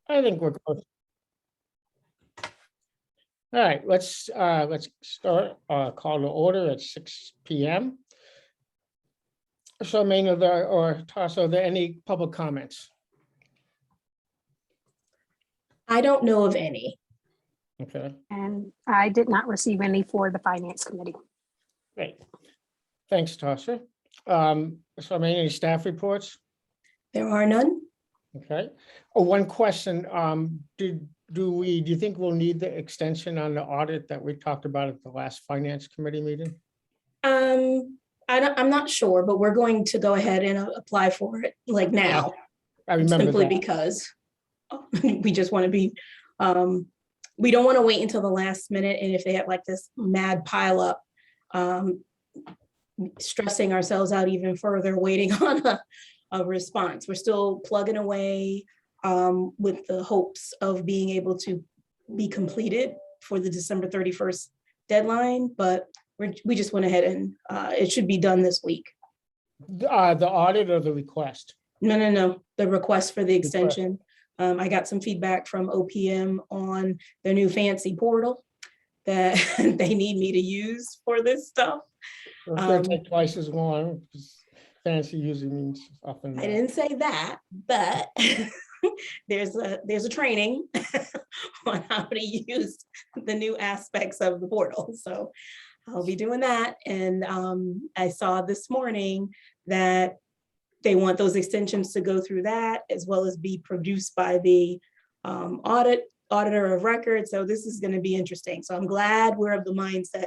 I think we're close. All right, let's start, call to order at 6 p.m. So, Maine, or Tasso, are there any public comments? I don't know of any. Okay, And I did not receive any for the finance committee. great. Thanks, Tasso. So, Maine, any staff reports? There are none. Okay. Oh, one question. Do you think we'll need the extension on the audit that we talked about at the last finance committee meeting? I'm not sure, but we're going to go ahead and apply for it like now, I remember simply that. because we just want to be, we don't want to wait until the last minute. And if they have like this mad pile up, stressing ourselves out even further, waiting on a response. We're still plugging away with the hopes of being able to be completed for the December 31st deadline, but we just went ahead and it should be done this week. The audit or the request? No, the request for the extension. I got some feedback from OPM on their new fancy portal that they need me to use for this stuff. It's gonna take twice as long, because fancy usually means often. I didn't say that, but there's a training on how to use the new aspects of the portal. So I'll be doing that. And I saw this morning that they want those extensions to go through that, as well as be produced by the auditor of record. So this is going to be interesting. So I'm glad we're of the mindset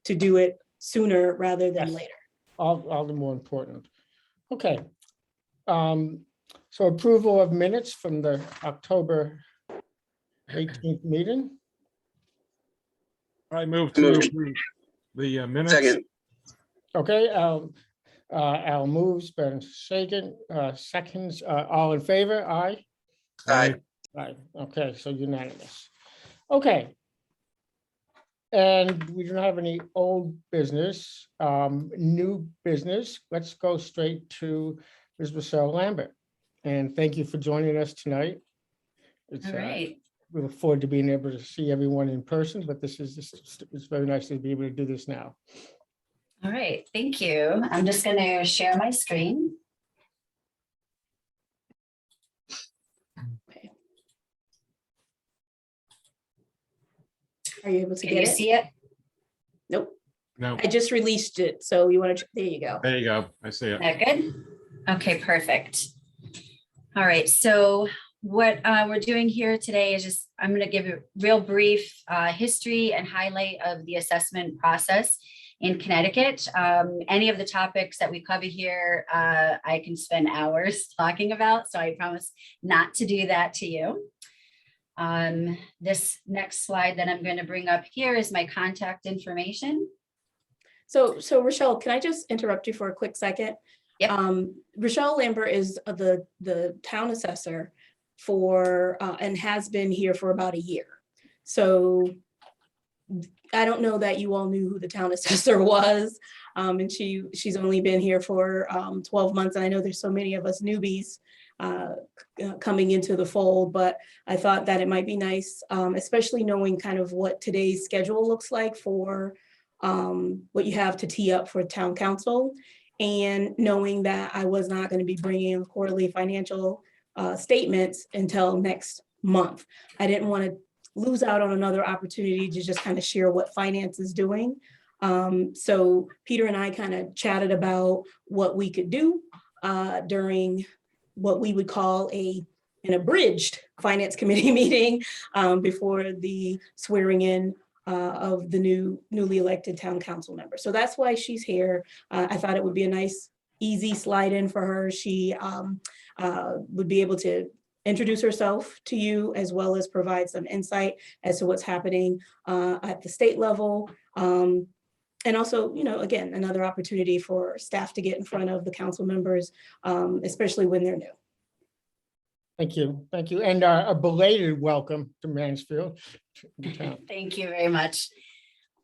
to do it sooner rather than Yes. later. All the more important. Okay. So approval of minutes from the October 18th meeting. I move to approve the minutes. Second, Okay, Al moves, Ben second, seconds, all in favor, aye? aye. Aye, okay, so unanimous. Okay. And we don't have any old business, new business. Let's go straight to Ms. Michelle Lambert. And thank you for joining us tonight. It's, All right. we look forward to being able to see everyone in person, but it's very nice to be able to do this now. All right. Thank you. I'm just going to share my screen. Are you able to Can get you it? see it? Nope. No, I just released it. So you want to, there you go. there you go. I see it. That good? Okay, perfect. All right. So what we're doing here today is just, I'm going to give a real brief history and highlight of the assessment process in Connecticut. Any of the topics that we cover here, I can spend hours talking about. So I promise not to do that to you. This next slide that I'm going to bring up here is my contact information. So Rochelle, can I just interrupt you for a quick second? Yep. Rochelle Lambert is the town assessor for and has been here for about a year. So I don't know that you all knew who the town assessor was. And she's only been here for 12 months. And I know there's so many of us newbies coming into the fold, but I thought that it might be nice, especially knowing kind of what today's schedule looks like for what you have to tee up for town council, and knowing that I was not going to be bringing quarterly financial statements until next month. I didn't want to lose out on another opportunity to just kind of share what finance is doing. So Peter and I kind of chatted about what we could do during what we would call an abridged finance committee meeting before the swearing in of the newly elected town council member. So that's why she's here. I thought it would be a nice, easy slide in for her. She would be able to introduce herself to you, as well as provide some insight as to what's happening at the state level. And also, you know, again, another opportunity for staff to get in front of the council members, especially when they're new. Thank you, thank you. And a belated welcome to Mansfield. Thank you very much.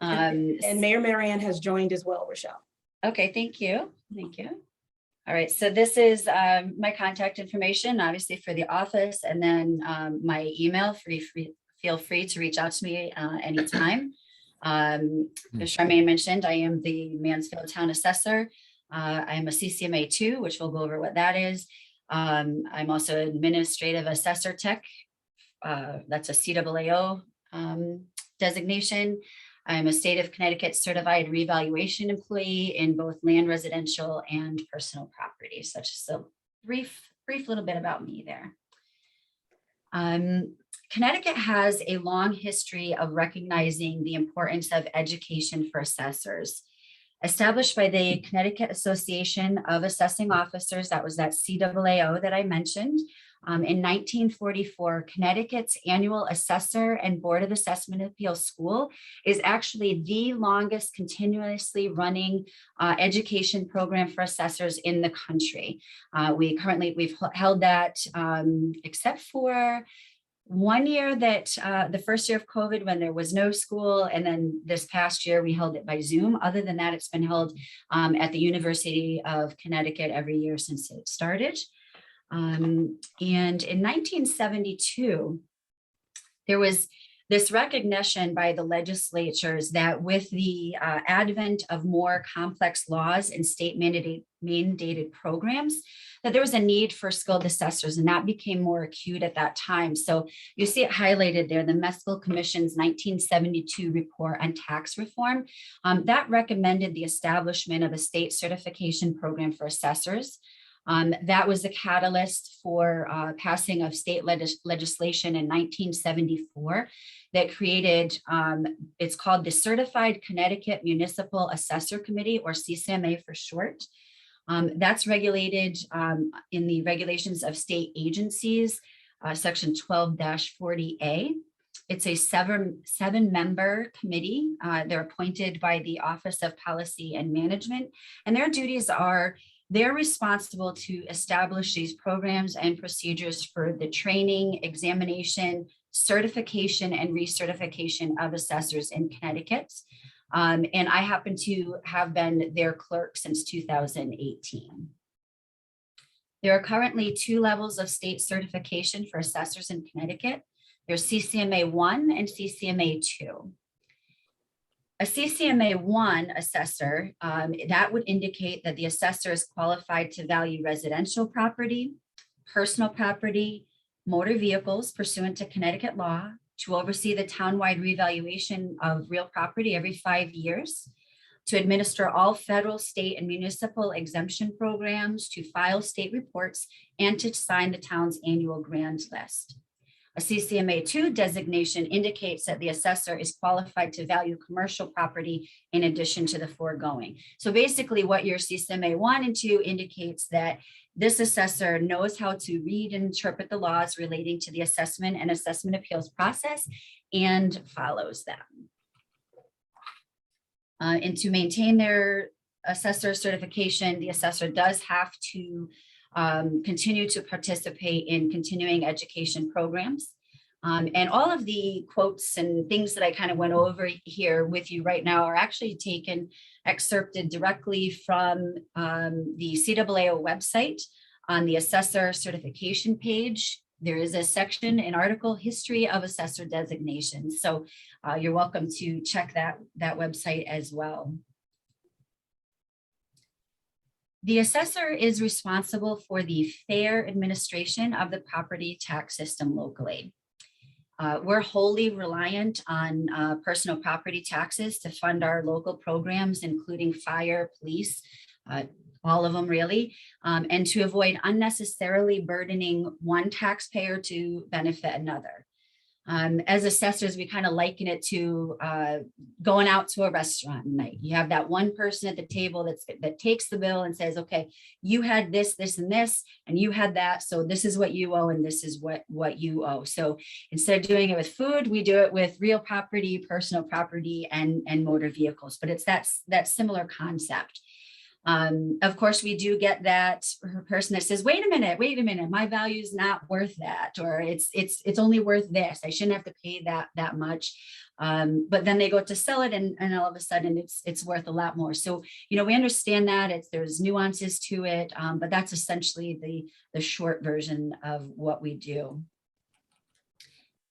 And Mayor Marianne has joined as well, Rochelle. Okay, thank you. Thank you. All right, so this is my contact information, obviously for the office, and then my email. Feel free to reach out to me anytime. As Charmaine mentioned, I am the Mansfield Town Assessor. I am a CCMA 2, which we'll go over what that is. I'm also Administrative Assessor Tech. That's a CAAO designation. I'm a state of Connecticut certified revaluation employee in both land, residential, and personal property. So just a brief little bit about me there. Connecticut has a long history of recognizing the importance of education for assessors. Established by the Connecticut Association of Assessing Officers, that was that CAAO that I mentioned. In 1944, Connecticut's annual Assessor and Board of Assessment Appeals School is actually the longest continuously running education program for assessors in the country. We've held that except for 1 year that the first year of COVID when there was no school, and then this past year we held it by Zoom. Other than that, it's been held at the University of Connecticut every year since it started. And in 1972, there was this recognition by the legislatures that with the advent of more complex laws and state mandated programs, that there was a need for skilled assessors, and that became more acute at that time. So you see it highlighted there, the Meskel Commission's 1972 report on tax reform, that recommended the establishment of a state certification program for assessors. That was the catalyst for passing of state legislation in 1974 that created, it's called the Certified Connecticut Municipal Assessor Committee, or CCMA for short. That's regulated in the regulations of state agencies, section 12-40A. It's a seven-member committee. They're appointed by the Office of Policy and Management, and their duties are they're responsible to establish these programs and procedures for the training, examination, certification, and recertification of assessors in Connecticut. And I happen to have been their clerk since 2018. There are currently 2 levels of state certification for assessors in Connecticut. There's CCMA 1 and CCMA 2. A CCMA 1 assessor, that would indicate that the assessor is qualified to value residential property, personal property, motor vehicles pursuant to Connecticut law, to oversee the townwide revaluation of real property every 5 years, to administer all federal, state, and municipal exemption programs, to file state reports, and to sign the town's annual grand list. A CCMA 2 designation indicates that the assessor is qualified to value commercial property in addition to the foregoing. So basically what your CCMA 1 and 2 indicates that this assessor knows how to read and interpret the laws relating to the assessment and assessment appeals process and follows them. And to maintain their assessor certification, the assessor does have to continue to participate in continuing education programs. And all of the quotes and things that I kind of went over here with you right now are actually excerpted directly from the CAAO website on the assessor certification page. There is a section, an article, history of assessor designations. So you're welcome to check that website as well. The assessor is responsible for the fair administration of the property tax system locally. We're wholly reliant on personal property taxes to fund our local programs, including fire, police, all of them really, and to avoid unnecessarily burdening one taxpayer to benefit another. As assessors, we kind of liken it to going out to a restaurant night. You have that one person at the table that takes the bill and says, okay, you had this, this, and this, and you had that. So this is what you owe, and this is what you owe. So instead of doing it with food, we do it with real property, personal property, and motor vehicles. But it's that similar concept. Of course, we do get that person that says, wait a minute, my value is not worth that, or it's only worth this. I shouldn't have to pay that much. But then they go to sell it and all of a sudden it's worth a lot more. So, we understand that there's nuances to it, but that's essentially the short version of what we do.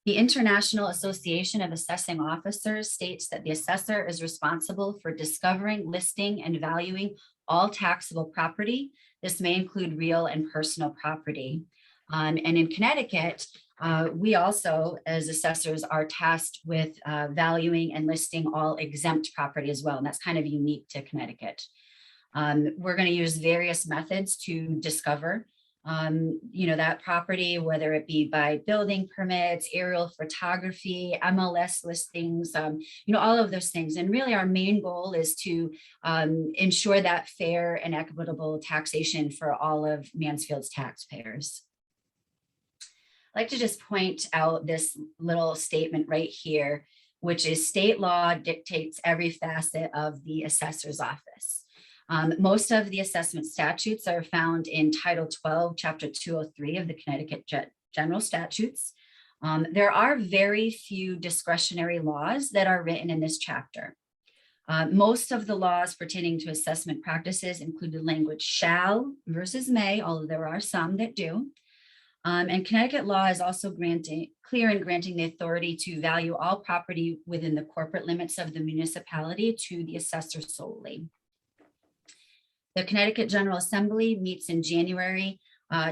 The International Association of Assessing Officers states that the assessor is responsible for discovering, listing, and valuing all taxable property. This may include real and personal property. And in Connecticut, we also, as assessors, are tasked with valuing and listing all exempt property as well. And that's kind of unique to Connecticut. We're going to use various methods to discover that property, whether it be by building permits, aerial photography, MLS listings, all of those things. And really our main goal is to ensure that fair and equitable taxation for all of Mansfield's taxpayers. I'd like to just point out this little statement right here, which is state law dictates every facet of the assessor's office. Most of the assessment statutes are found in Title 12, Chapter 203 of the Connecticut General Statutes. There are very few discretionary laws that are written in this chapter. Most of the laws pertaining to assessment practices include the language shall versus may, although there are some that do. And Connecticut law is also clear in granting the authority to value all property within the corporate limits of the municipality to the assessor solely. The Connecticut General Assembly meets in January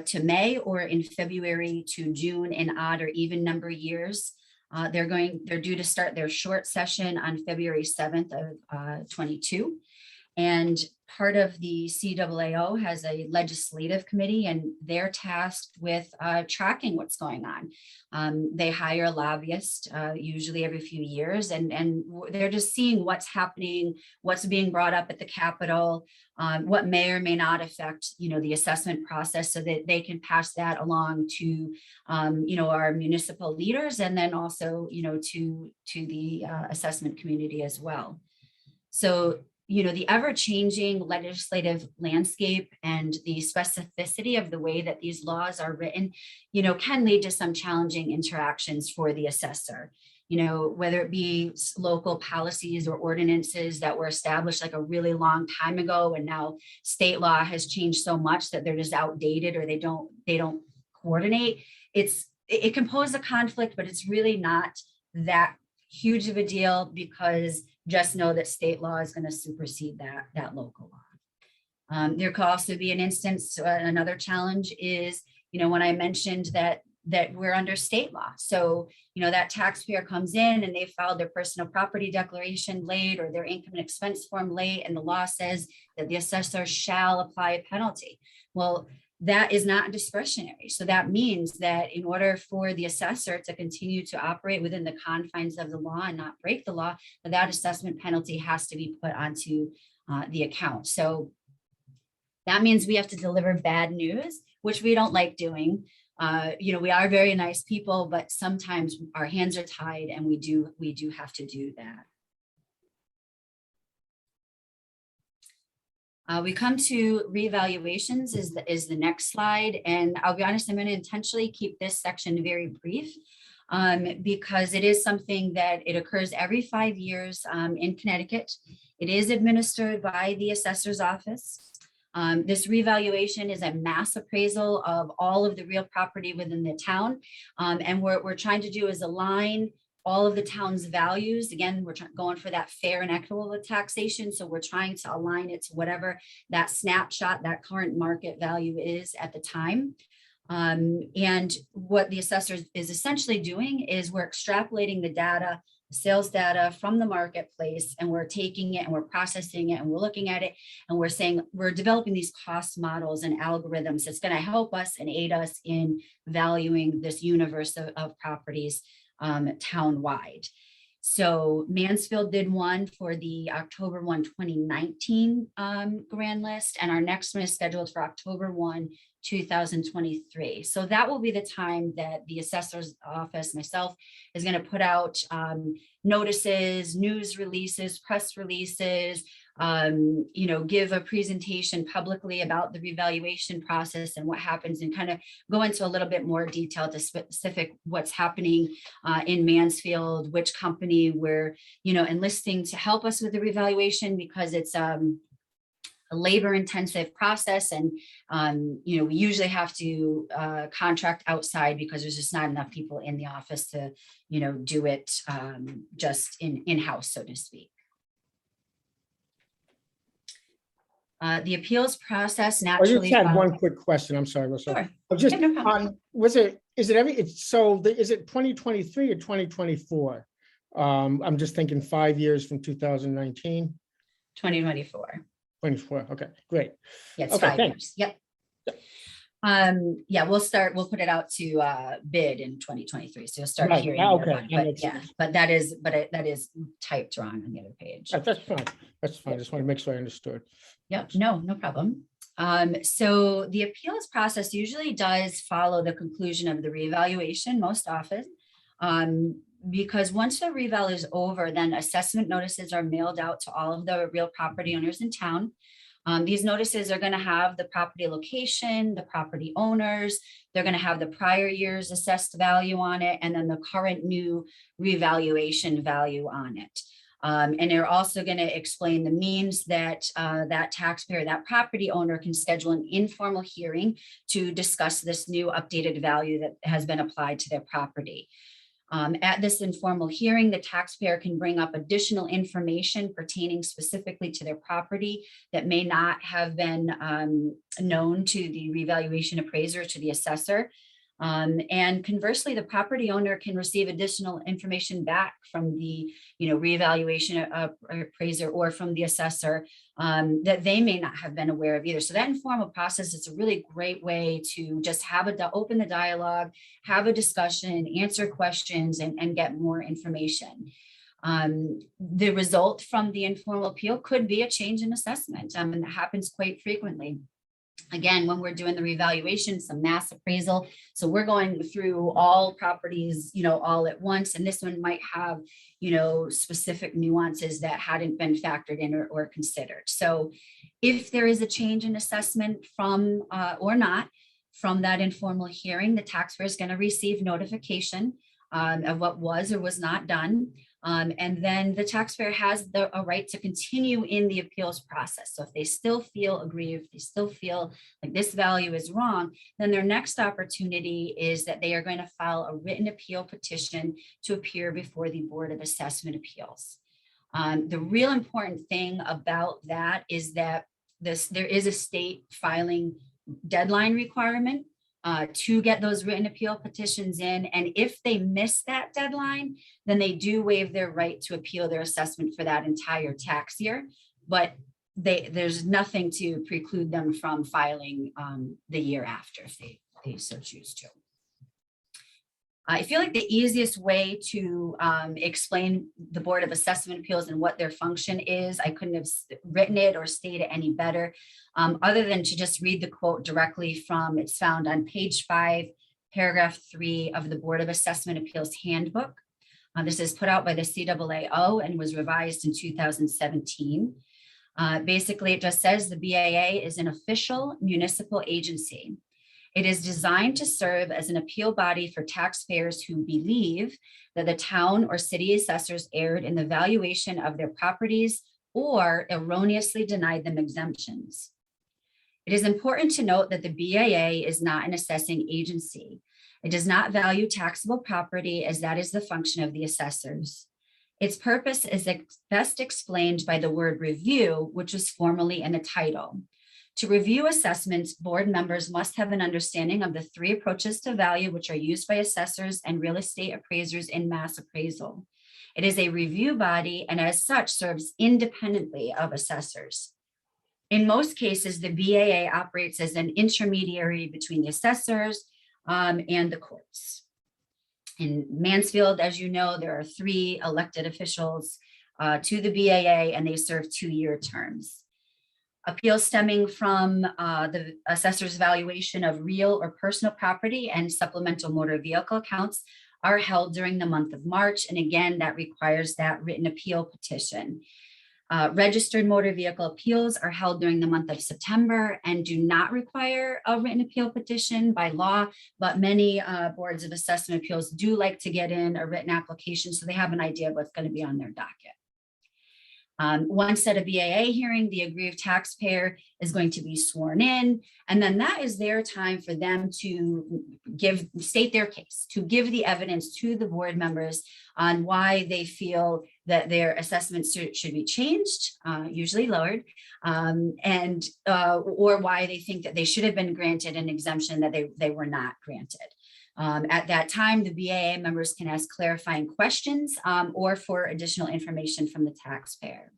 to May or in February to June in odd or even number years. They're due to start their short session on February 7th of 22. And part of the CAAO has a legislative committee, and they're tasked with tracking what's going on. They hire a lobbyist usually every few years, and they're just seeing what's happening, what's being brought up at the Capitol, what may or may not affect, the assessment process, so that they can pass that along to, our municipal leaders, and then also, to the assessment community as well. So, the ever-changing legislative landscape and the specificity of the way that these laws are written, can lead to some challenging interactions for the assessor. Whether it be local policies or ordinances that were established like a really long time ago, and now state law has changed so much that they're just outdated or they don't coordinate. It can pose a conflict, but it's really not that huge of a deal, because just know that state law is going to supersede that local law. There could also be an instance, another challenge is, when I mentioned that we're under state law. So, that taxpayer comes in and they filed their personal property declaration late or their income and expense form late, and the law says that the assessor shall apply a penalty. Well, that is not discretionary. So that means that in order for the assessor to continue to operate within the confines of the law and not break the law, that assessment penalty has to be put onto the account. So that means we have to deliver bad news, which we don't like doing. We are very nice people, but sometimes our hands are tied, and we do have to do that. We come to revaluations is the next slide. And I'll be honest, I'm going to intentionally keep this section very brief because it is something that it occurs every 5 years in Connecticut. It is administered by the assessor's office. This revaluation is a mass appraisal of all of the real property within the town. And what we're trying to do is align all of the town's values. Again, we're going for that fair and equitable taxation. So we're trying to align it to whatever that snapshot, that current market value is at the time. And what the assessor is essentially doing is we're extrapolating the data, sales data from the marketplace, and we're taking it and we're processing it and we're looking at it and we're saying we're developing these cost models and algorithms that's going to help us and aid us in valuing this universe of properties town-wide. So Mansfield did one for the October 1, 2019 grand list, and our next one is scheduled for October 1, 2023. So that will be the time that the assessor's office, myself, is going to put out notices, news releases, press releases, give a presentation publicly about the revaluation process and what happens, and kind of go into a little bit more detail to specific what's happening in Mansfield, which company we're, enlisting to help us with the revaluation, because it's a labor intensive process. And, we usually have to contract outside because there's just not enough people in the office to, do it just in-house, so to speak. The appeals process I naturally. just had one quick question. I'm sorry, Russell. Sure. I'm just Yeah, no problem. on, is it 2023 or 2024? I'm just thinking 5 years from 2019, 2024. 24. Okay, great. Yeah, it's Okay, 5 thanks. years. Yep. We'll put it out to bid in 2023. So you'll start Right, hearing. yeah, more okay, about it. that But makes yeah, sense. but that is typed wrong on the other page. That's fine. That's fine. Just want to make sure I understood. Yep, no problem. So the appeals process usually does follow the conclusion of the reevaluation most often. Because once the reval is over, then assessment notices are mailed out to all of the real property owners in town. These notices are going to have the property location, the property owners, they're going to have the prior year's assessed value on it, and then the current new revaluation value on it. And they're also going to explain the means that that taxpayer, that property owner can schedule an informal hearing to discuss this new updated value that has been applied to their property. At this informal hearing, the taxpayer can bring up additional information pertaining specifically to their property that may not have been known to the revaluation appraiser, to the assessor. And conversely, the property owner can receive additional information back from the reevaluation appraiser or from the assessor that they may not have been aware of either. So that informal process is a really great way to just open the dialogue, have a discussion, answer questions, and get more information. The result from the informal appeal could be a change in assessment, and that happens quite frequently. Again, when we're doing the revaluation, some mass appraisal. So we're going through all properties, all at once. And this one might have, specific nuances that hadn't been factored in or considered. So if there is a change in assessment from or not from that informal hearing, the taxpayer is going to receive notification of what was or was not done. And then the taxpayer has a right to continue in the appeals process. So if they still feel aggrieved, they still feel like this value is wrong, then their next opportunity is that they are going to file a written appeal petition to appear before the Board of Assessment Appeals. The real important thing about that is that there is a state filing deadline requirement to get those written appeal petitions in. And if they miss that deadline, then they do waive their right to appeal their assessment for that entire tax year. But there's nothing to preclude them from filing the year after if they so choose to. I feel like the easiest way to explain the Board of Assessment Appeals and what their function is, I couldn't have written it or stated any better, other than to just read the quote directly from, it's found on page 5, paragraph 3 of the Board of Assessment Appeals handbook. This is put out by the CAAO and was revised in 2017. Basically, it just says the BAA is an official municipal agency. It is designed to serve as an appeal body for taxpayers who believe that the town or city assessors erred in the valuation of their properties or erroneously denied them exemptions. It is important to note that the BAA is not an assessing agency. It does not value taxable property, as that is the function of the assessors. Its purpose is best explained by the word review, which is formally in the title. To review assessments, board members must have an understanding of the 3 approaches to value which are used by assessors and real estate appraisers in mass appraisal. It is a review body and as such serves independently of assessors. In most cases, the BAA operates as an intermediary between the assessors and the courts. In Mansfield, as you know, there are 3 elected officials to the BAA, and they serve 2-year terms. Appeals stemming from the assessor's valuation of real or personal property and supplemental motor vehicle accounts are held during the month of March. And again, that requires that written appeal petition. Registered motor vehicle appeals are held during the month of September and do not require a written appeal petition by law, but many boards of assessment appeals do like to get in a written application so they have an idea of what's going to be on their docket. Once at a BAA hearing, the aggrieved taxpayer is going to be sworn in, and then that is their time for them to state their case, to give the evidence to the board members on why they feel that their assessments should be changed, usually lowered, or why they think that they should have been granted an exemption that they were not granted. At that time, the BAA members can ask clarifying questions or for additional information from the taxpayer.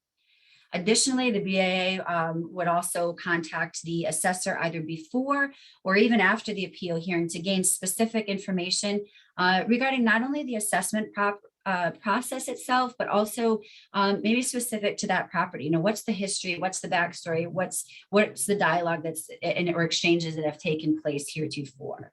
Additionally, the BAA would also contact the assessor either before or even after the appeal hearing to gain specific information regarding not only the assessment process itself, but also maybe specific to that property. You know, what's the history, what's the backstory, what's the dialogue that's or exchanges that have taken place heretofore.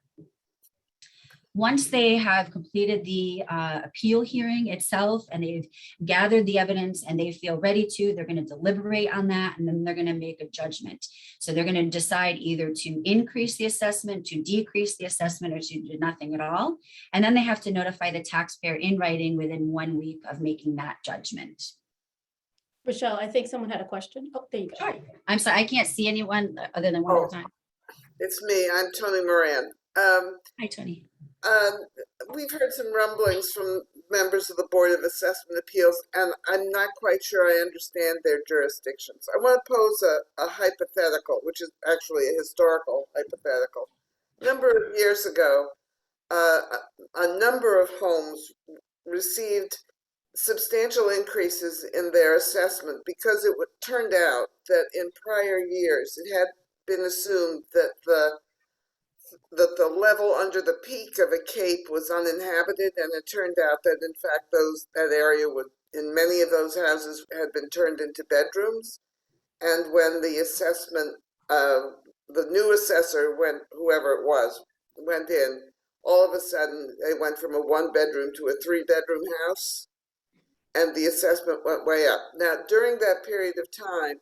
Once they have completed the appeal hearing itself and they've gathered the evidence and they feel ready to, they're going to deliberate on that, and then they're going to make a judgment. So they're going to decide either to increase the assessment, to decrease the assessment, or to do nothing at all. And then they have to notify the taxpayer in writing within 1 week of making that judgment. Rochelle, I think someone had a question. Oh, there you go. Sure. I'm sorry, I can't see anyone other than one at a time. It's me. I'm Tony Moran. Hi, Tony. We've heard some rumblings from members of the Board of Assessment Appeals, and I'm not quite sure I understand their jurisdictions. I want to pose a hypothetical, which is actually a historical hypothetical. A number of years ago, a number of homes received substantial increases in their assessment because it turned out that in prior years it had been assumed that the level under the peak of a cape was uninhabited, and it turned out that in fact that area would, in many of those houses, had been turned into bedrooms. And when the assessment, the new assessor, whoever it was, went in, all of a sudden they went from a 1-bedroom to a 3-bedroom house, and the assessment went way up. Now, during that period of time,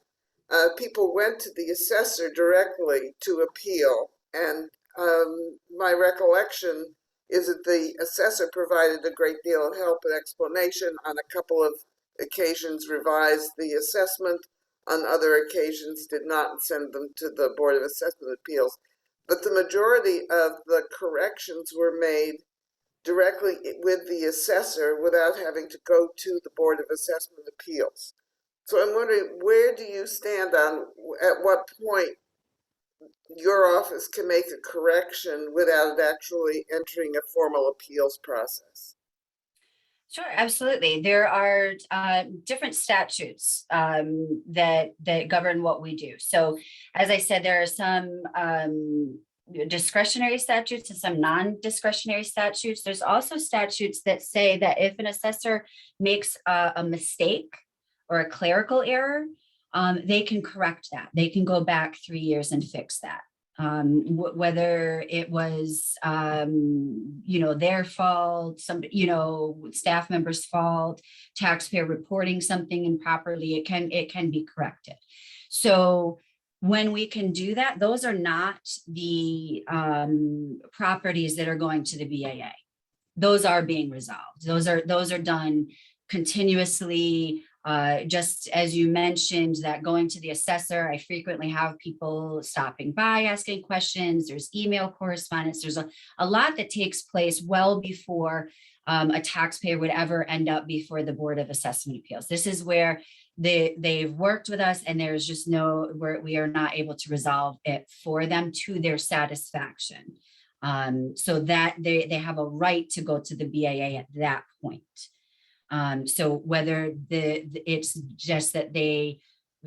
people went to the assessor directly to appeal, and my recollection is that the assessor provided a great deal of help and explanation. On a couple of occasions revised the assessment, on other occasions did not send them to the Board of Assessment Appeals. But the majority of the corrections were made directly with the assessor without having to go to the Board of Assessment Appeals. So I'm wondering, where do you stand on at what point your office can make a correction without actually entering a formal appeals process? Sure, absolutely. There are different statutes that govern what we do. So, as I said, there are some discretionary statutes and some non-discretionary statutes. There's also statutes that say that if an assessor makes a mistake or a clerical error, they can correct that. They can go back 3 years and fix that. Whether it was, their fault, staff member's fault, taxpayer reporting something improperly, it can be corrected. So when we can do that, those are not the properties that are going to the BAA. Those are being resolved. Those are done continuously. Just as you mentioned, that going to the assessor, I frequently have people stopping by asking questions. There's email correspondence. There's a lot that takes place well before a taxpayer would ever end up before the Board of Assessment Appeals. This is where they've worked with us, and there's just we are not able to resolve it for them to their satisfaction. So that they have a right to go to the BAA at that point. So whether it's just that they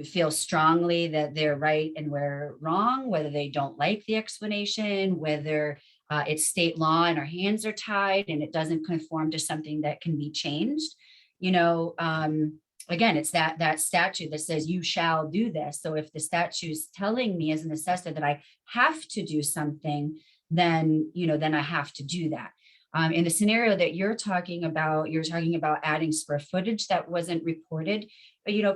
feel strongly that they're right and we're wrong, whether they don't like the explanation, whether it's state law and our hands are tied and it doesn't conform to something that can be changed, again, it's that statute that says you shall do this. So if the statute is telling me as an assessor that I have to do something, then I have to do that. In the scenario that you're talking about adding square footage that wasn't reported,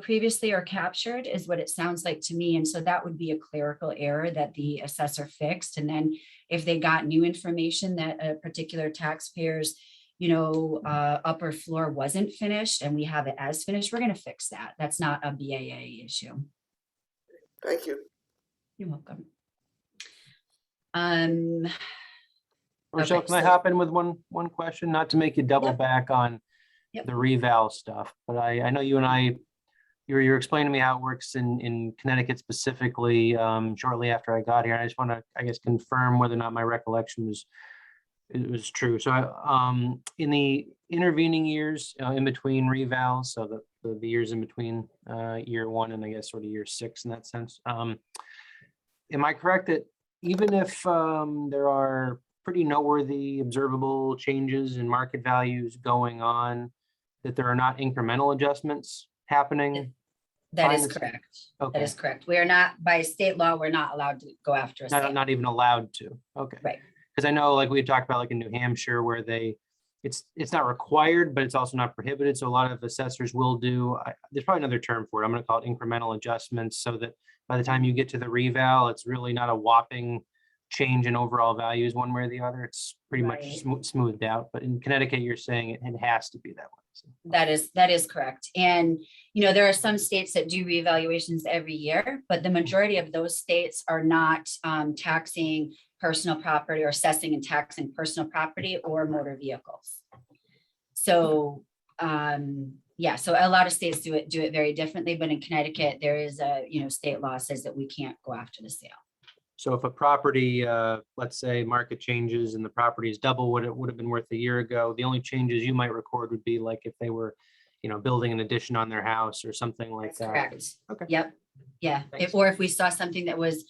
previously or captured is what it sounds like to me. And so that would be a clerical error that the assessor fixed. And then if they got new information that a particular taxpayer's, upper floor wasn't finished and we have it as finished, we're going to fix that. That's not a BAA issue. Thank you. You're welcome. Rochelle, Okay, can I so- hop in with one question, not to make you double Yep. back on Yep. the reval stuff, but I know you and you're explaining to me how it works in Connecticut specifically shortly after I got here. I just want to, I guess, confirm whether or not my recollection was true. So in the intervening years in between revals, so the years in between year one and I guess sort of year 6 in that sense, am I correct that even if there are pretty noteworthy observable changes in market values going on, that there are not incremental adjustments happening? That is Fine. correct. Okay. That is correct. We are not, by state law, we're not allowed to go after a sale. Not even allowed to. Okay. Right. Because I know, like we had talked about, like in New Hampshire, where it's not required, but it's also not prohibited. So a lot of assessors will do. There's probably another term for it. I'm going to call it incremental adjustments, so that by the time you get to the reval, it's really not a whopping change in overall values one way or the other. It's pretty much Right. smoothed out. But in Connecticut, you're saying it has to be that way. So, That is correct. And, there are some states that do reevaluations every year, but the majority of those states are not taxing personal property or assessing and taxing personal property or motor vehicles. So, so a lot of states do it very differently, but in Connecticut, there is a, state law says that we can't go after the sale. so if a property, let's say market changes and the property is double what it would have been worth a year ago, the only changes you might record would be like if they were, building an addition on their house or something like That's that. correct. Okay. Yep. Yeah. Thanks. Or if we saw something that was,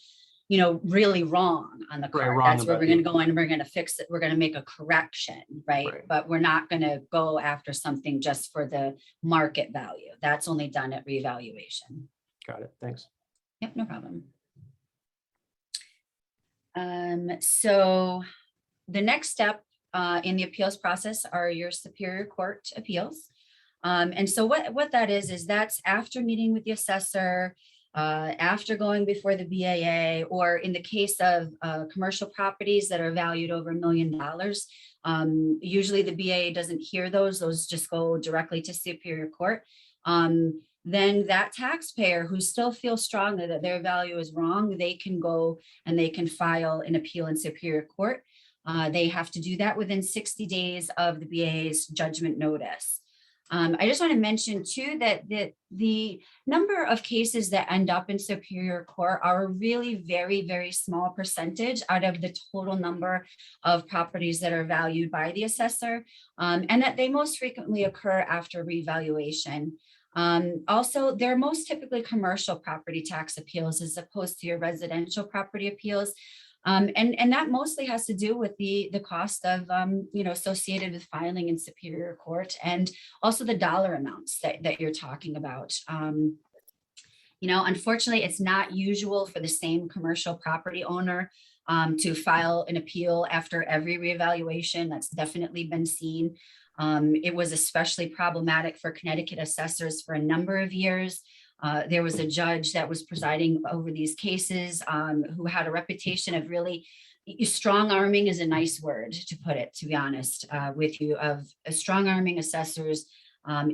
really wrong on the card, wrong that's where about we're going to the- go in and we're going to fix it. We're going to make a correction, right? Right. But we're not going to go after something just for the market value. That's only done at revaluation. Got it. Thanks. Yep, no problem. So the next step in the appeals process are your Superior Court appeals. And so what that is that's after meeting with the assessor, after going before the BAA, or in the case of commercial properties that are valued over $1 million, usually the BAA doesn't hear those just go directly to Superior Court. Then that taxpayer who still feels strongly that their value is wrong, they can go and they can file an appeal in Superior Court. They have to do that within 60 days of the BAA's judgment notice. I just want to mention too that the number of cases that end up in Superior Court are a really very, very small percentage out of the total number of properties that are valued by the assessor, and that they most frequently occur after revaluation. Also, they're most typically commercial property tax appeals as opposed to your residential property appeals. And that mostly has to do with the cost of, associated with filing in Superior Court, and also the dollar amounts that you're talking about. Unfortunately, it's not usual for the same commercial property owner to file an appeal after every reevaluation. That's definitely been seen. It was especially problematic for Connecticut assessors for a number of years. There was a judge that was presiding over these cases who had a reputation of really strong arming is a nice word to put it, to be honest with you, of strong arming assessors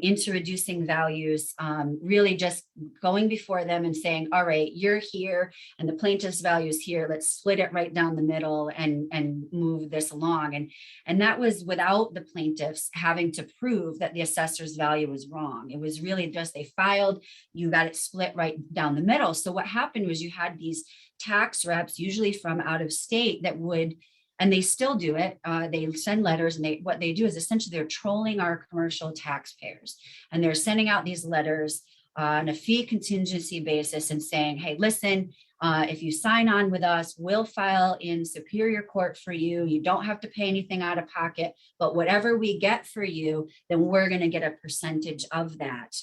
into reducing values, really just going before them and saying, all right, you're here and the plaintiff's value is here. Let's split it right down the middle and move this along. And that was without the plaintiffs having to prove that the assessor's value was wrong. It was really just they filed, you got it split right down the middle. So what happened was you had these tax reps, usually from out of state, that would, and they still do it. They send letters, and what they do is essentially they're trolling our commercial taxpayers, and they're sending out these letters on a fee contingency basis and saying, hey, listen, if you sign on with us, we'll file in Superior Court for you. You don't have to pay anything out of pocket, but whatever we get for you, then we're going to get a percentage of that.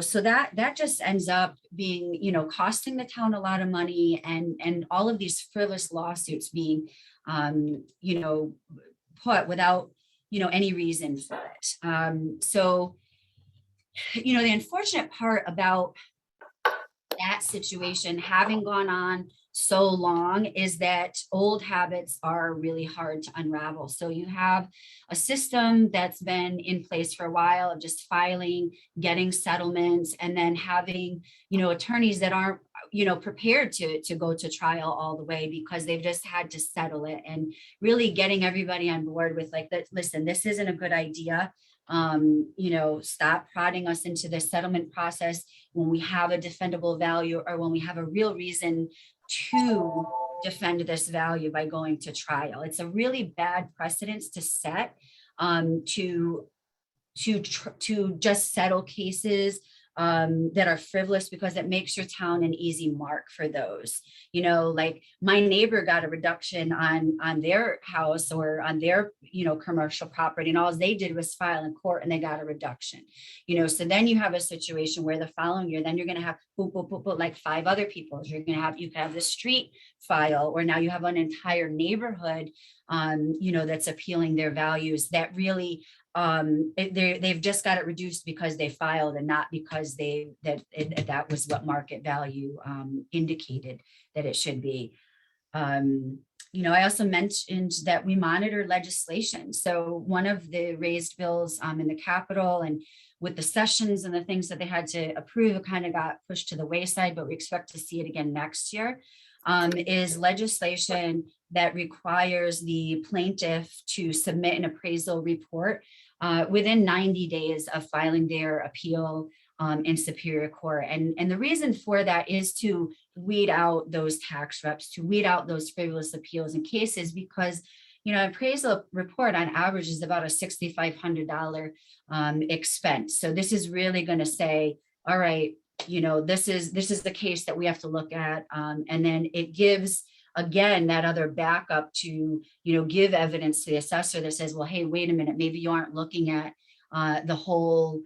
So that just ends up being, costing the town a lot of money, and all of these frivolous lawsuits being you know, put without, you know, any reason for it. So, you know, the unfortunate part about that situation having gone on so long is that old habits are really hard to unravel. So you have a system that's been in place for a while of just filing, getting settlements, and then having, you know, attorneys that aren't, you know, prepared to go to trial all the way because they've just had to settle it, and really getting everybody on board with like that. Listen, this isn't a good idea. You know, stop prodding us into the settlement process when we have a defendable value or when we have a real reason to defend this value by going to trial. It's a really bad precedence to set, to just settle cases that are frivolous, because it makes your town an easy mark for those. You know, like my neighbor got a reduction on their house or on their, you know, commercial property, and all they did was file in court and they got a reduction. You know, so then you have a situation where the following year, then you're going to have like 5 other people. You can have the street file, or now you have an entire neighborhood, you know, that's appealing their values that really they've just got it reduced because they filed and not because that was what market value indicated that it should be. You know, I also mentioned that we monitor legislation. So one of the raised bills in the Capitol and with the sessions and the things that they had to approve, it kind of got pushed to the wayside, but we expect to see it again next year, is legislation that requires the plaintiff to submit an appraisal report within 90 days of filing their appeal in Superior Court. And the reason for that is to weed out those tax reps, to weed out those frivolous appeals and cases, because, you know, appraisal report on average is about a $6,500 expense. So this is really going to say, all right, you know, this is the case that we have to look at. And then it gives, again, that other backup to, you know, give evidence to the assessor that says, well, hey, wait a minute, maybe you aren't looking at the whole,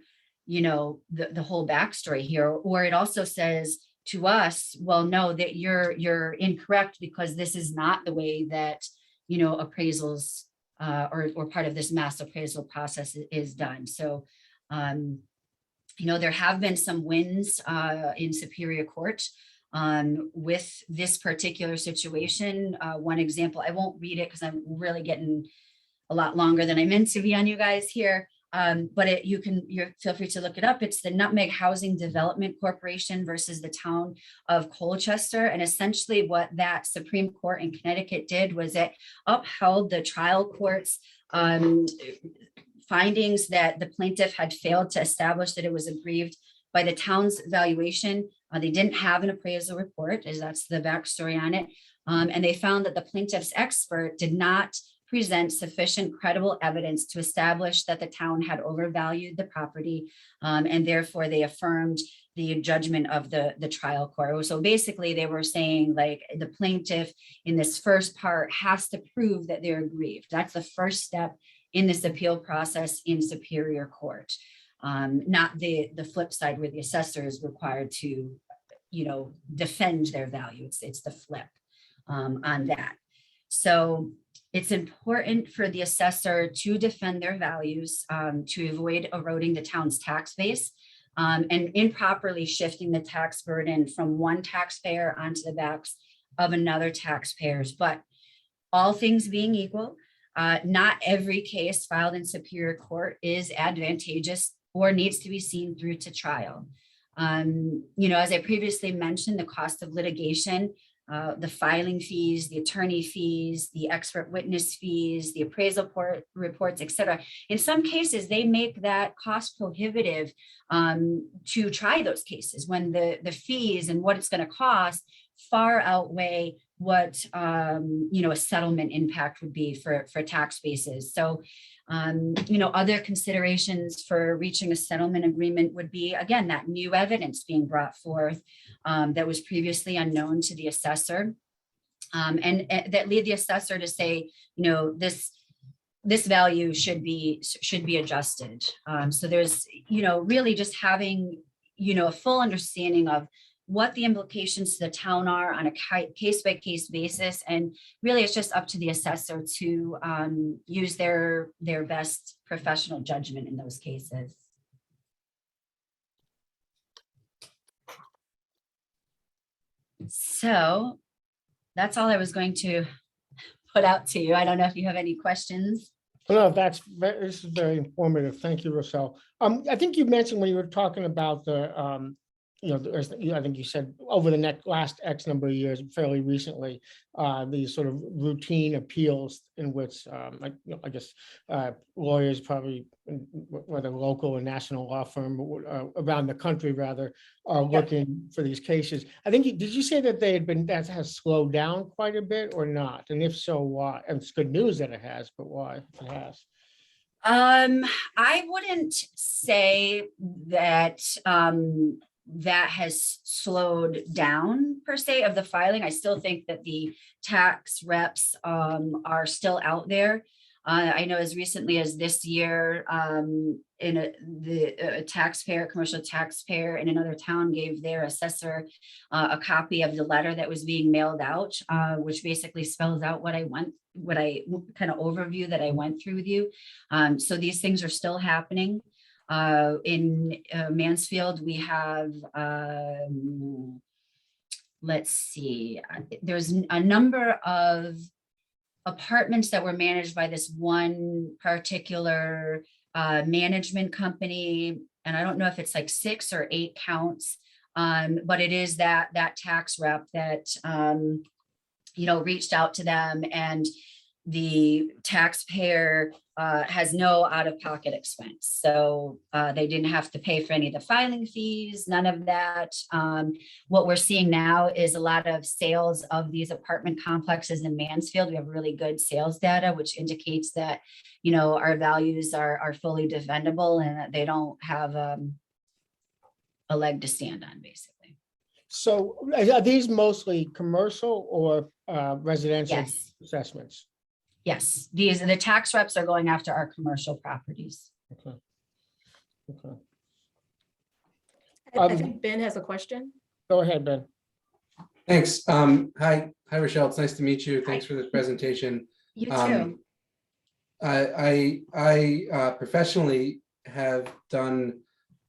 you know, the whole backstory here. Or it also says to us, well, no, that you're incorrect, because this is not the way that, you know, appraisals or part of this mass appraisal process is done. So, you know, there have been some wins in Superior Court with this particular situation. One example, I won't read it because I'm really getting a lot longer than I meant to be on you guys here. But you feel free to look it up. It's the Nutmeg Housing Development Corporation versus the town of Colchester. And essentially what that Supreme Court in Connecticut did was it upheld the trial court's findings that the plaintiff had failed to establish that it was aggrieved by the town's valuation. They didn't have an appraisal report, as that's the backstory on it. And they found that the plaintiff's expert did not present sufficient credible evidence to establish that the town had overvalued the property. And therefore they affirmed the judgment of the trial court. So basically they were saying, like, the plaintiff in this first part has to prove that they're aggrieved. That's the first step in this appeal process in Superior Court. Not the flip side where the assessor is required to, you know, defend their value. It's the flip on that. So it's important for the assessor to defend their values, to avoid eroding the town's tax base, and improperly shifting the tax burden from one taxpayer onto the backs of another taxpayers. But all things being equal, not every case filed in Superior Court is advantageous or needs to be seen through to trial. You know, as I previously mentioned, the cost of litigation, the filing fees, the attorney fees, the expert witness fees, the appraisal reports, et cetera. In some cases, they make that cost prohibitive to try those cases when the fees and what it's going to cost far outweigh what, you know, a settlement impact would be for tax bases. So, you know, other considerations for reaching a settlement agreement would be, again, that new evidence being brought forth that was previously unknown to the assessor, and that lead the assessor to say, you know, this value should be adjusted. So there's, you know, really just having, you know, a full understanding of what the implications to the town are on a case-by-case basis. And really, it's just up to the assessor to use their best professional judgment in those cases. So that's all I was going to put out to you. I don't know if you have any questions. No, this is very informative. Thank you, Rochelle. I think you mentioned when you were talking about the, I think you said over the last X number of years, fairly recently, these sort of routine appeals in which, I guess, lawyers probably, whether local or national law firm around the country rather, are looking for these cases. I think, did you say that that has slowed down quite a bit or not? And if so, why? And it's good news that it has, but why if it has? I wouldn't say that that has slowed down per se of the filing. I still think that the tax reps are still out there. I know as recently as this year, a commercial taxpayer in another town gave their assessor a copy of the letter that was being mailed out, which basically spells out what I kind of overview that I went through with you. So these things are still happening. In Mansfield, we have, let's see, there's a number of apartments that were managed by this one particular management company. And I don't know if it's like 6 or 8 counts, but it is that tax rep that, reached out to them, and the taxpayer has no out-of-pocket expense. So they didn't have to pay for any of the filing fees, none of that. What we're seeing now is a lot of sales of these apartment complexes in Mansfield. We have really good sales data, which indicates that, our values are fully defendable and that they don't have a leg to stand on, basically. So are these mostly commercial or residential Yes. assessments? Yes, the tax reps are going after our commercial properties. Okay. I think Ben has a question. Go ahead, Ben. Thanks. Hi, Rochelle. It's nice to meet you. Thanks Hi. for this presentation. You too. I professionally have done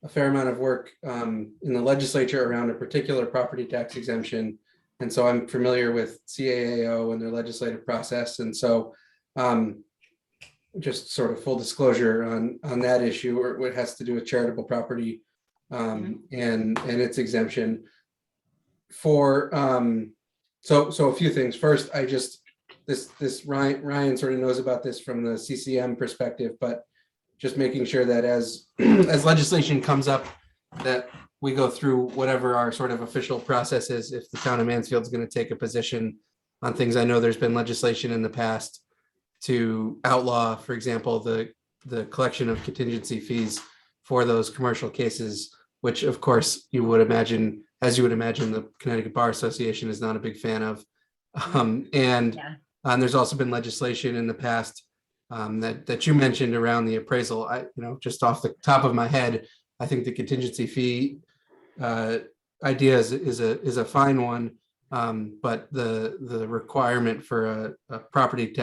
a fair amount of work in the legislature around a particular property tax exemption. And so I'm familiar with CAAO and their legislative process. And so just sort of full disclosure on that issue, or what has to do with charitable property and its exemption. For so a few things. First, I just this Ryan sort of knows about this from the CCM perspective, but just making sure that as legislation comes up, that we go through whatever our sort of official process is. If the town of Mansfield is going to take a position on things, I know there's been legislation in the past to outlaw, for example, the collection of contingency fees for those commercial cases, which of course you would imagine, the Connecticut Bar Association is not a big fan of. And there's also been legislation in the past that you mentioned around the appraisal. Just off the top of my head, I think the contingency fee idea is a fine one, but the requirement for a property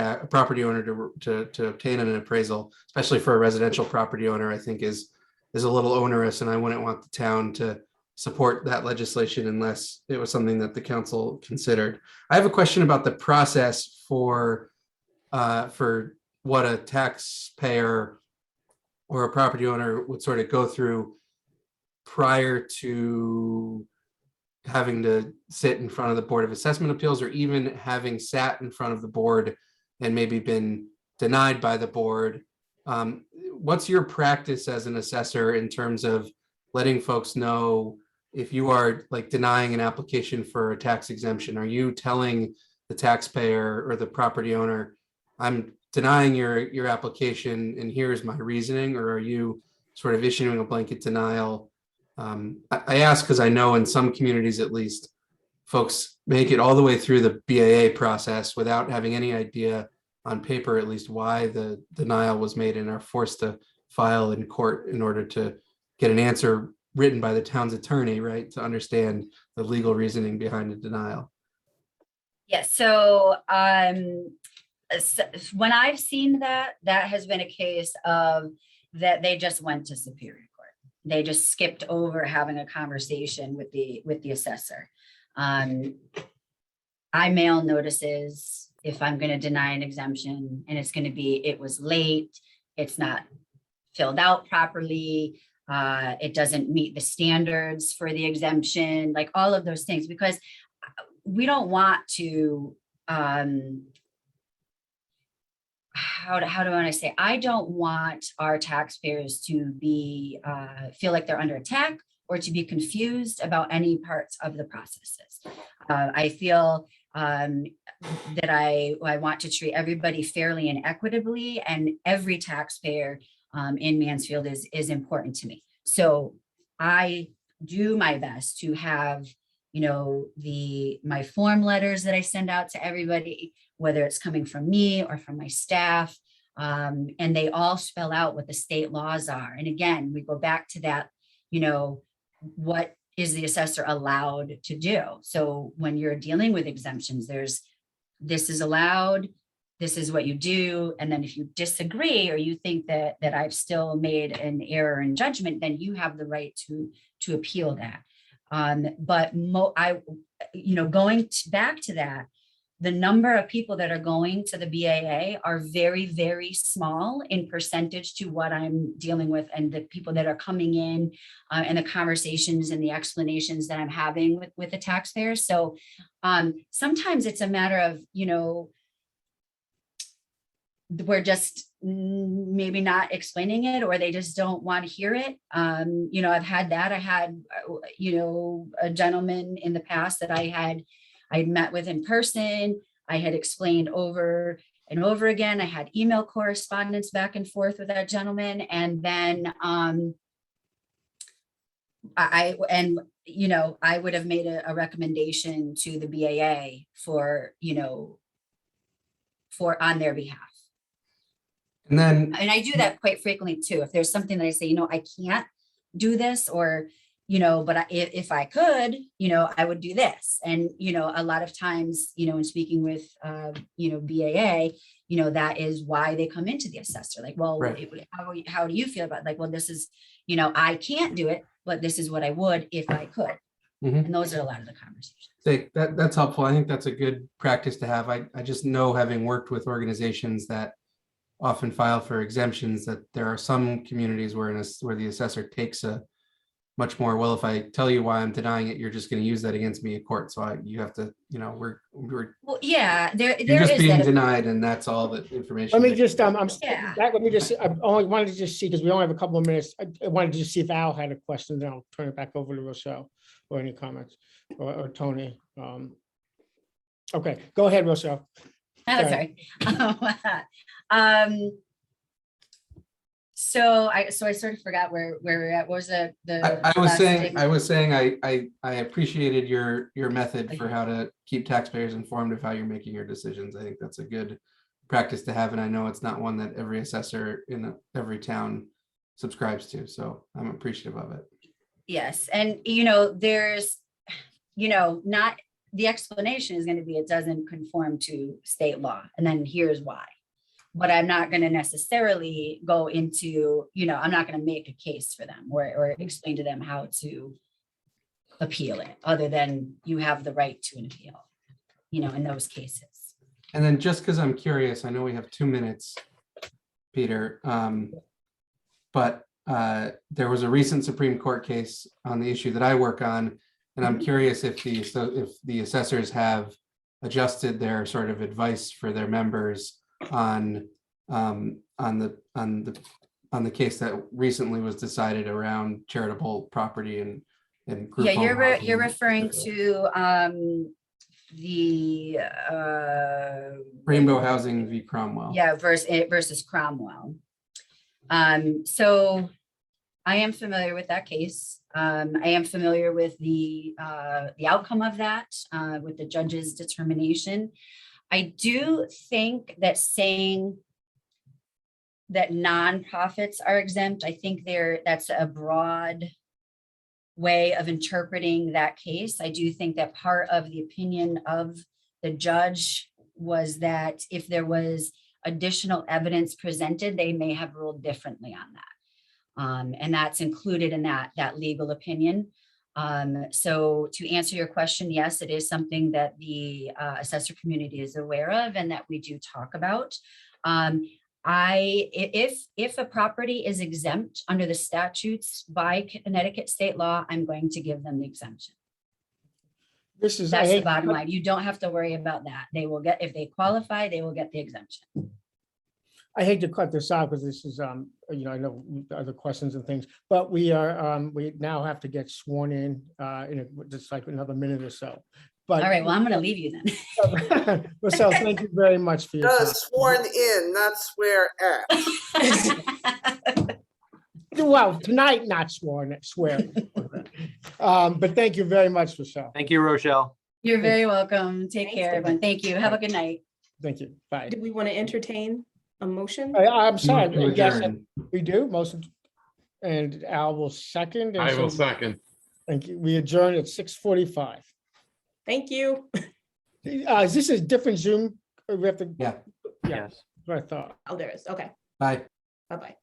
owner to obtain an appraisal, especially for a residential property owner, I think is a little onerous, and I wouldn't want the town to support that legislation unless it was something that the council considered. I have a question about the process for what a taxpayer or a property owner would sort of go through prior to having to sit in front of the Board of Assessment Appeals, or even having sat in front of the board and maybe been denied by the board. What's your practice as an assessor in terms of letting folks know if you are like denying an application for a tax exemption? Are you telling the taxpayer or the property owner, I'm denying your application and here's my reasoning? Or are you sort of issuing a blanket denial? I ask because I know in some communities, at least, folks make it all the way through the BAA process without having any idea on paper, at least, why the denial was made, and are forced to file in court in order to get an answer written by the town's attorney, right? To understand the legal reasoning behind the denial. Yes, so when I've seen that, that has been a case of that they just went to Superior Court. They just skipped over having a conversation with the assessor. I mail notices if I'm going to deny an exemption, and it's going to be, it was late, it's not filled out properly, it doesn't meet the standards for the exemption, like all of those things, because we don't want to, how do I want to say, I don't want our taxpayers to be, feel like they're under attack or to be confused about any parts of the processes. I feel that I want to treat everybody fairly and equitably, and every taxpayer in Mansfield is important to me. So I do my best to have, you know, my form letters that I send out to everybody, whether it's coming from me or from my staff, and they all spell out what the state laws are. And again, we go back to that, you know, what is the assessor allowed to do? So when you're dealing with exemptions, this is allowed, this is what you do. And then if you disagree, or you think that I've still made an error in judgment, then you have the right to appeal that. But going back to that, the number of people that are going to the BAA are very, very small in percentage to what I'm dealing with, and the people that are coming in and the conversations and the explanations that I'm having with the taxpayers. So sometimes it's a matter of, you know, we're just maybe not explaining it, or they just don't want to hear it. You know, I've had that. I had, you know, a gentleman in the past that I'd met with in person. I had explained over and over again. I had email correspondence back and forth with that gentleman. And then I would have made a recommendation to the BAA for, you know, on their behalf. And then, And I do that quite frequently too. If there's something that I say, you know, I can't do this, or, you know, but if I could, you know, I would do this. And, you know, a lot of times, you know, in speaking with, you know, BAA, you know, that is why they come into the assessor. Like, well, Right. how do you feel about it? Like, well, this is, you know, I can't do it, but this is what I would if I could. Mhm. And those are a lot of the conversations. That's helpful. I think that's a good practice to have. I just know, having worked with organizations that often file for exemptions, that there are some communities where the assessor takes a much more, well, if I tell you why I'm denying it, you're just going to use that against me in court. So you have to, you know, we're Well, yeah, there you're just is being that. denied, and that's all the information. Let me just, I only wanted to just see, because we only have a couple of minutes. I wanted to just see if Al had a question, then I'll turn it back over to Rochelle or any comments, or Tony. Okay, go ahead, Rochelle. Oh, sorry. So I sort of forgot where we're at. What was the I was last saying, thing? I appreciated your method for how to keep taxpayers informed of how you're making your decisions. I think that's a good practice to have, and I know it's not one that every assessor in every town subscribes to, so I'm appreciative of it. Yes, and you know, there's, you know, not, the explanation is going to be it doesn't conform to state law, and then here's why. But I'm not going to necessarily go into, you know, I'm not going to make a case for them or explain to them how to appeal it, other than you have the right to an appeal, you know, in those cases. And then, just because I'm curious, I know we have 2 minutes, Peter, but there was a recent Supreme Court case on the issue that I work on, and I'm curious if the assessors have adjusted their sort of advice for their members on the case that recently was decided around charitable property and group Yeah, home housing. you're referring to the Rainbow Housing v. Cromwell. yeah, versus Cromwell. So I am familiar with that case. I am familiar with the outcome of that, with the judge's determination. I do think that saying that nonprofits are exempt, I think that's a broad way of interpreting that case. I do think that part of the opinion of the judge was that if there was additional evidence presented, they may have ruled differently on that. And that's included in that legal opinion. So to answer your question, yes, it is something that the assessor community is aware of and that we do talk about. If a property is exempt under the statutes by Connecticut state law, I'm going to give them the exemption. This is, I That's the hate, bottom line. You don't have to worry about that. They will get, if they qualify, they will get the exemption. I hate to cut this out because this is, I know other questions and things, but we now have to get sworn in just like another minute or so. But All right, well, I'm going to leave you then. Rochelle, thank you very much for your No, time. sworn in, not swear at. Well, tonight, not sworn, swear. But thank you very much, Rochelle. Thank you, Rochelle. You're very welcome. Take Thanks, care, everyone. everyone. Thank you. Have a good night. Thank you. Bye. Do we want to entertain a motion? I'm sorry. Move to Yes, adjourn. we do. Motion. And Al will second. and I will so- second. Thank you. We adjourn at 6:45. Thank you. Is this a different Zoom? Or we have to, Yeah, Yeah. Yes. what I thought. Oh, there is. Okay. bye. Bye-bye.